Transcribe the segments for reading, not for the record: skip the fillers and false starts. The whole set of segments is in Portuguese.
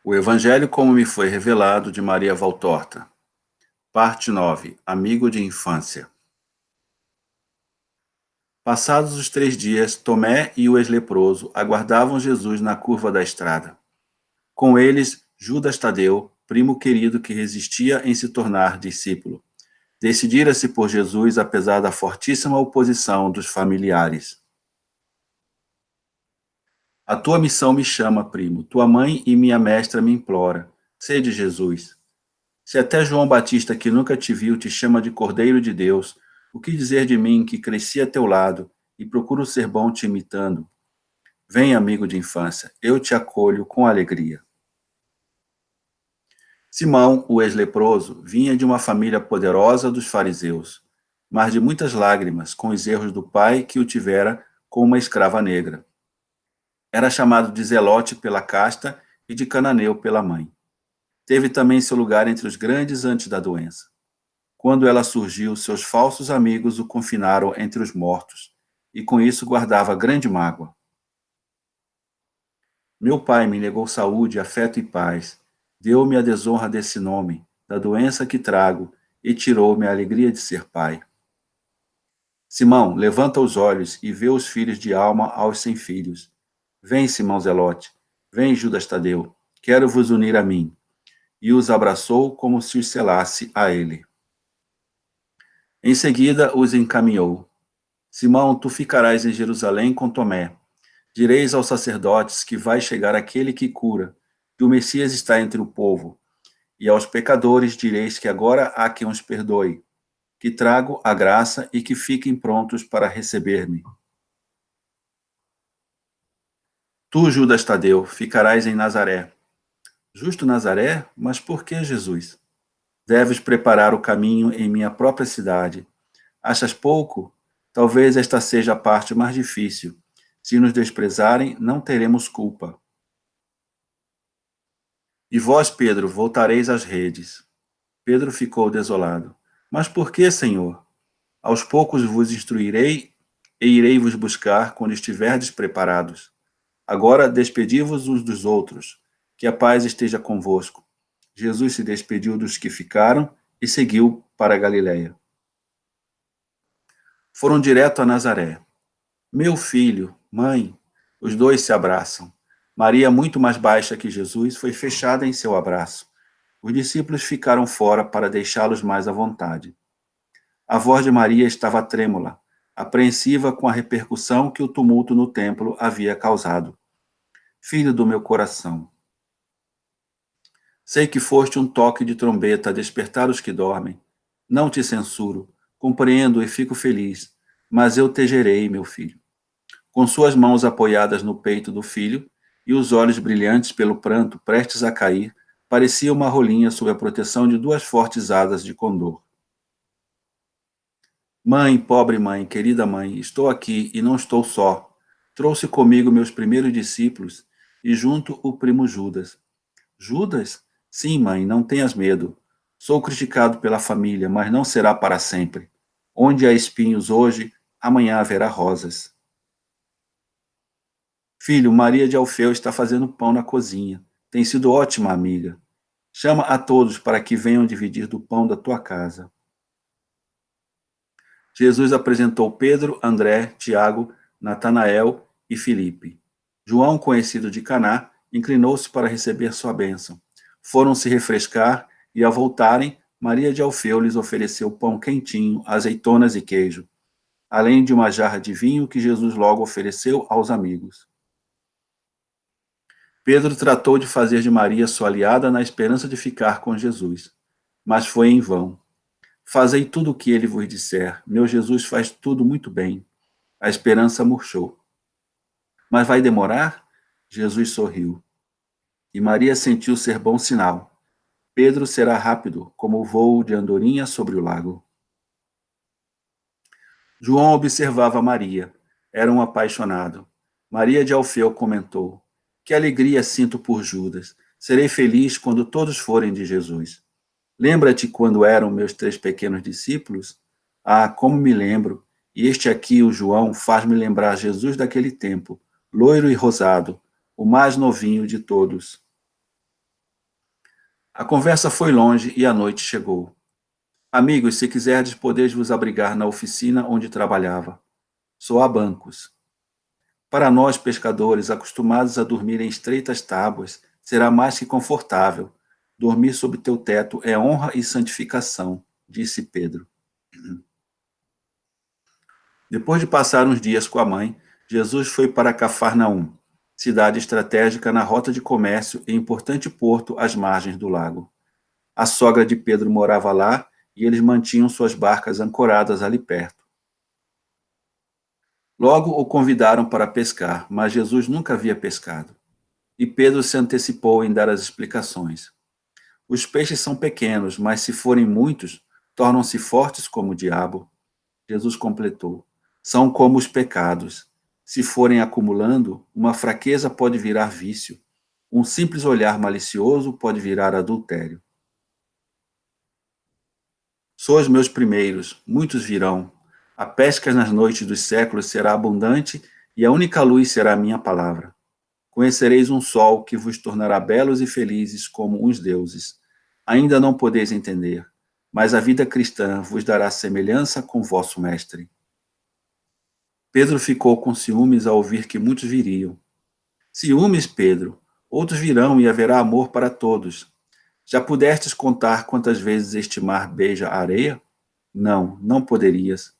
O Evangelho como me foi revelado de Maria Valtorta. Parte 9. Amigo de infância. Passados os 3 dias, Tomé e o ex-leproso aguardavam Jesus na curva da estrada. Com eles, Judas Tadeu, primo querido que resistia em se tornar discípulo. Decidira-se por Jesus apesar da fortíssima oposição dos familiares. A tua missão me chama, primo. Tua mãe e minha mestra me implora. Sede Jesus. Se até João Batista, que nunca te viu, te chama de Cordeiro de Deus, o que dizer de mim, que cresci a teu lado e procuro ser bom te imitando? Vem, amigo de infância, eu te acolho com alegria. Simão, o ex-leproso, vinha de uma família poderosa dos fariseus, mas de muitas lágrimas com os erros do pai que o tivera com uma escrava negra. Era chamado de Zelote pela casta e de Cananeu pela mãe. Teve também seu lugar entre os grandes antes da doença. Quando ela surgiu, seus falsos amigos o confinaram entre os mortos, e com isso guardava grande mágoa. Meu pai me negou saúde, afeto e paz, deu-me a desonra desse nome, da doença que trago, e tirou-me a alegria de ser pai. Simão, levanta os olhos e vê os filhos de Alma aos sem filhos. Vem, Simão Zelote, vem, Judas Tadeu, quero vos unir a mim. E os abraçou como se os selasse a ele. Em seguida os encaminhou. Simão, tu ficarás em Jerusalém com Tomé. Direis aos sacerdotes que vai chegar aquele que cura, que o Messias está entre o povo. E aos pecadores direis que agora há quem os perdoe, que trago a graça e que fiquem prontos para receber-me. Tu, Judas Tadeu, ficarás em Nazaré. Justo Nazaré? Mas por que Jesus? Deves preparar o caminho em minha própria cidade. Achas pouco? Talvez esta seja a parte mais difícil. Se nos desprezarem, não teremos culpa. E vós, Pedro, voltareis às redes. Pedro ficou desolado. Mas por que, Senhor? Aos poucos vos instruirei e irei vos buscar quando estiverdes preparados. Agora despedi-vos uns dos outros. Que a paz esteja convosco. Jesus se despediu dos que ficaram e seguiu para a Galiléia. Foram direto a Nazaré. Meu filho, mãe, os dois se abraçam. Maria, muito mais baixa que Jesus, foi fechada em seu abraço. Os discípulos ficaram fora para deixá-los mais à vontade. A voz de Maria estava trêmula, apreensiva com a repercussão que o tumulto no templo havia causado. Filho do meu coração, sei que foste um toque de trombeta a despertar os que dormem. Não te censuro, compreendo e fico feliz, mas eu te gerei, meu filho. Com suas mãos apoiadas no peito do filho e os olhos brilhantes pelo pranto prestes a cair, parecia uma rolinha sob a proteção de duas fortes asas de condor. Mãe, pobre mãe, querida mãe, estou aqui e não estou só. Trouxe comigo meus primeiros discípulos e junto o primo Judas. Judas? Sim, mãe, não tenhas medo. Sou criticado pela família, mas não será para sempre. Onde há espinhos hoje, amanhã haverá rosas. Filho, Maria de Alfeu está fazendo pão na cozinha. Tem sido ótima amiga. Chama a todos para que venham dividir do pão da tua casa. Jesus apresentou Pedro, André, Tiago, Natanael e Filipe. João, conhecido de Caná, inclinou-se para receber sua bênção. Foram se refrescar e, ao voltarem, Maria de Alfeu lhes ofereceu pão quentinho, azeitonas e queijo, além de uma jarra de vinho que Jesus logo ofereceu aos amigos. Pedro tratou de fazer de Maria sua aliada na esperança de ficar com Jesus, mas foi em vão. Fazei tudo o que ele vos disser. Meu Jesus faz tudo muito bem. A esperança murchou. Mas vai demorar? Jesus sorriu. E Maria sentiu ser bom sinal. Pedro será rápido, como o voo de andorinha sobre o lago. João observava Maria. Era um apaixonado. Maria de Alfeu comentou: que alegria sinto por Judas. Serei feliz quando todos forem de Jesus. Lembra-te quando eram meus 3 pequenos discípulos? Ah, como me lembro! E este aqui, o João, faz-me lembrar Jesus daquele tempo, loiro e rosado, o mais novinho de todos. A conversa foi longe e a noite chegou. Amigos, se quiserdes, podeis vos abrigar na oficina onde trabalhava. Só há bancos. Para nós, pescadores, acostumados a dormir em estreitas tábuas, será mais que confortável. Dormir sob teu teto é honra e santificação, disse Pedro. Depois de passar uns dias com a mãe, Jesus foi para Cafarnaum, cidade estratégica na rota de comércio e importante porto às margens do lago. A sogra de Pedro morava lá e eles mantinham suas barcas ancoradas ali perto. Logo o convidaram para pescar, mas Jesus nunca havia pescado. E Pedro se antecipou em dar as explicações. Os peixes são pequenos, mas se forem muitos, tornam-se fortes como o diabo. Jesus completou. São como os pecados. Se forem acumulando, uma fraqueza pode virar vício. Um simples olhar malicioso pode virar adultério. Sois meus primeiros, muitos virão. A pesca nas noites dos séculos será abundante e a única luz será a minha palavra. Conhecereis um sol que vos tornará belos e felizes como uns deuses. Ainda não podeis entender, mas a vida cristã vos dará semelhança com vosso mestre. Pedro ficou com ciúmes ao ouvir que muitos viriam. Ciúmes, Pedro, outros virão e haverá amor para todos. Já pudestes contar quantas vezes este mar beija a areia? Não, não poderias.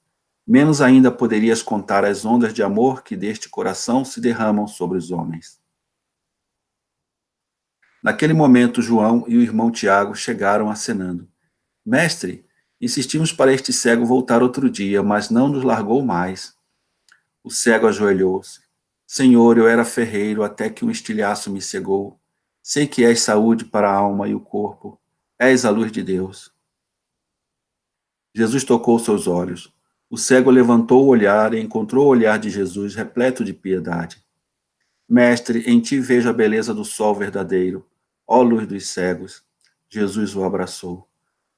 Menos ainda poderias contar as ondas de amor que deste coração se derramam sobre os homens. Naquele momento, João e o irmão Tiago chegaram acenando. Mestre, insistimos para este cego voltar outro dia, mas não nos largou mais. O cego ajoelhou-se. Senhor, eu era ferreiro até que um estilhaço me cegou. Sei que és saúde para a alma e o corpo. És a luz de Deus. Jesus tocou seus olhos. O cego levantou o olhar e encontrou o olhar de Jesus repleto de piedade. Mestre, em ti vejo a beleza do sol verdadeiro. Ó luz dos cegos. Jesus o abraçou.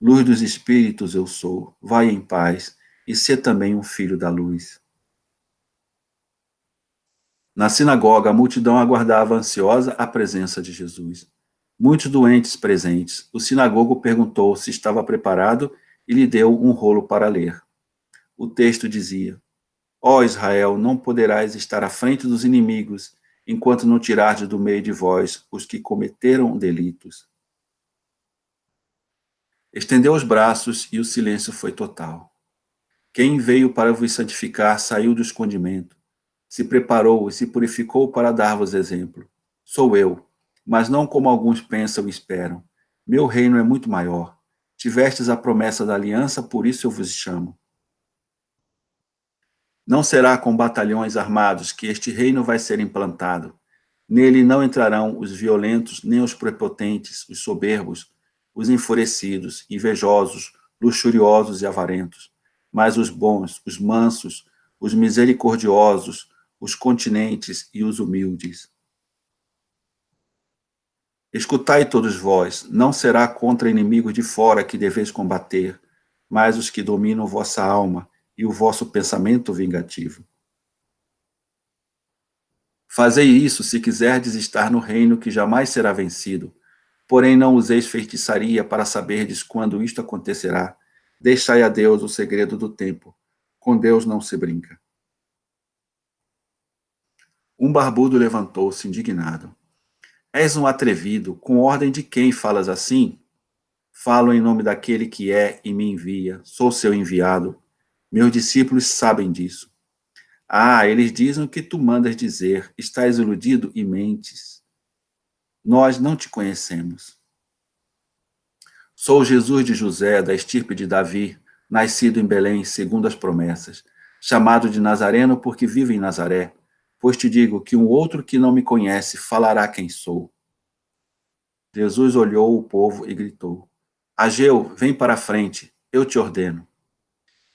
Luz dos espíritos eu sou. Vai em paz e sê também um filho da luz. Na sinagoga, a multidão aguardava ansiosa a presença de Jesus. Muitos doentes presentes. O sinagogo perguntou se estava preparado e lhe deu um rolo para ler. O texto dizia: Ó Israel, não poderás estar à frente dos inimigos, enquanto não tirardes do meio de vós os que cometeram delitos. Estendeu os braços e o silêncio foi total. Quem veio para vos santificar saiu do escondimento. Se preparou e se purificou para dar-vos exemplo. Sou eu, mas não como alguns pensam e esperam. Meu reino é muito maior. Tivestes a promessa da aliança, por isso eu vos chamo. Não será com batalhões armados que este reino vai ser implantado. Nele não entrarão os violentos, nem os prepotentes, os soberbos, os enfurecidos, invejosos, luxuriosos e avarentos, mas os bons, os mansos, os misericordiosos, os continentes e os humildes. Escutai todos vós, não será contra inimigos de fora que deveis combater, mas os que dominam vossa alma e o vosso pensamento vingativo. Fazei isso se quiserdes estar no reino que jamais será vencido. Porém, não useis feitiçaria para saberdes quando isto acontecerá. Deixai a Deus o segredo do tempo. Com Deus não se brinca. Um barbudo levantou-se indignado. És um atrevido, com ordem de quem falas assim? Falo em nome daquele que é e me envia. Sou seu enviado. Meus discípulos sabem disso. Ah, eles dizem o que tu mandas dizer. Estás iludido e mentes. Nós não te conhecemos. Sou Jesus de José, da estirpe de Davi, nascido em Belém, segundo as promessas, chamado de Nazareno porque vivo em Nazaré, pois te digo que um outro que não me conhece falará quem sou. Jesus olhou o povo e gritou: Ageu, vem para a frente, eu te ordeno.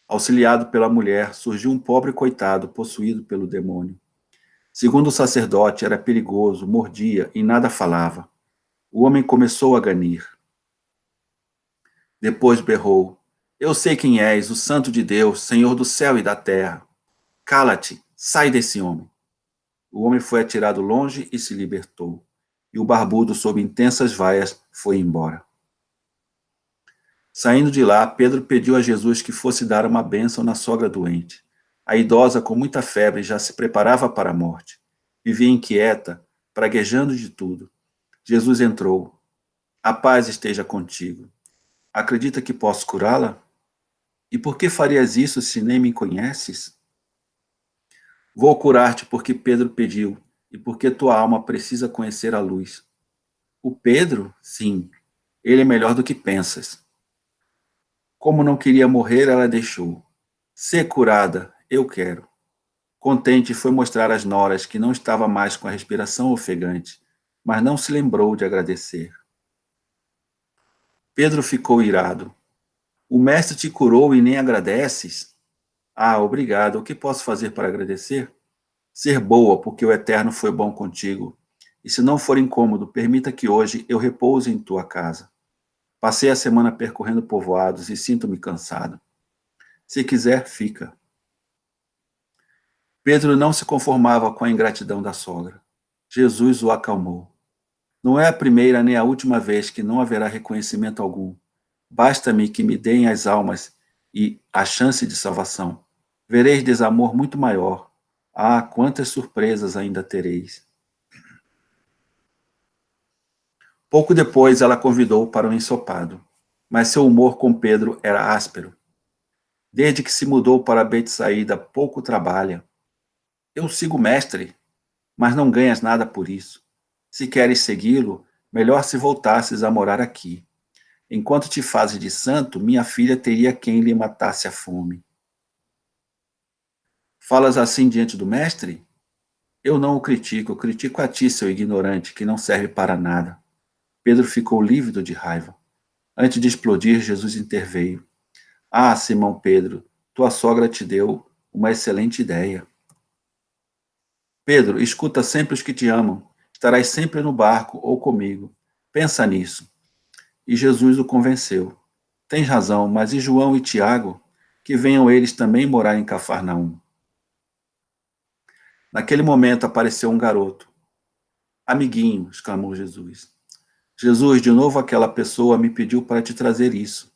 Auxiliado pela mulher, surgiu um pobre coitado possuído pelo demônio. Segundo o sacerdote, era perigoso, mordia e nada falava. O homem começou a ganir. Depois berrou: Eu sei quem és, o Santo de Deus, Senhor do céu e da terra. Cala-te, sai desse homem. O homem foi atirado longe e se libertou. E o barbudo, sob intensas vaias, foi embora. Saindo de lá, Pedro pediu a Jesus que fosse dar uma bênção na sogra doente. A idosa, com muita febre, já se preparava para a morte. Vivia inquieta, praguejando de tudo. Jesus entrou. A paz esteja contigo. Acredita que posso curá-la? E por que farias isso se nem me conheces? Vou curar-te porque Pedro pediu e porque tua alma precisa conhecer a luz. O Pedro? Sim, ele é melhor do que pensas. Como não queria morrer, ela deixou. Ser curada, eu quero. Contente, foi mostrar às noras que não estava mais com a respiração ofegante, mas não se lembrou de agradecer. Pedro ficou irado. O mestre te curou e nem agradeces? Ah, obrigado. O que posso fazer para agradecer? Ser boa, porque o Eterno foi bom contigo. E se não for incômodo, permita que hoje eu repouse em tua casa. Passei a semana percorrendo povoados e sinto-me cansado. Se quiser, fica. Pedro não se conformava com a ingratidão da sogra. Jesus o acalmou. Não é a primeira nem a última vez que não haverá reconhecimento algum. Basta-me que me deem as almas e a chance de salvação. Vereis desamor muito maior. Ah, quantas surpresas ainda tereis. Pouco depois ela convidou para um ensopado, mas seu humor com Pedro era áspero. Desde que se mudou para Betsaída, pouco trabalha. Eu sigo o mestre, mas não ganhas nada por isso. Se queres segui-lo, melhor se voltasses a morar aqui. Enquanto te fazes de santo, minha filha teria quem lhe matasse a fome. Falas assim diante do mestre? Eu não o critico, eu critico a ti, seu ignorante, que não serve para nada. Pedro ficou lívido de raiva. Antes de explodir, Jesus interveio. Ah, Simão Pedro, tua sogra te deu uma excelente ideia. Pedro, escuta sempre os que te amam. Estarás sempre no barco ou comigo. Pensa nisso. E Jesus o convenceu. Tens razão, mas e João e Tiago? Que venham eles também morar em Cafarnaum. Naquele momento apareceu um garoto. Amiguinho, exclamou Jesus. Jesus, de novo aquela pessoa me pediu para te trazer isso.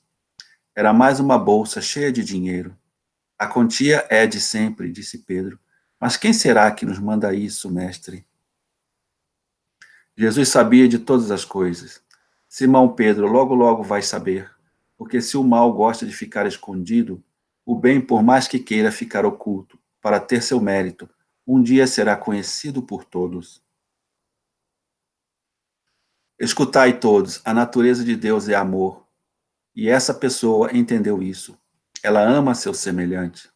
Era mais uma bolsa cheia de dinheiro. A quantia é de sempre, disse Pedro. Mas quem será que nos manda isso, mestre? Jesus sabia de todas as coisas. Simão Pedro, logo logo vais saber, porque se o mal gosta de ficar escondido, o bem, por mais que queira ficar oculto, para ter seu mérito, um dia será conhecido por todos. Escutai todos, a natureza de Deus é amor, e essa pessoa entendeu isso. Ela ama seu semelhante.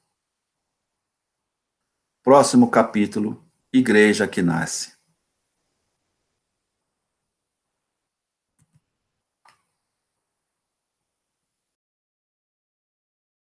Próximo capítulo, Igreja que nasce.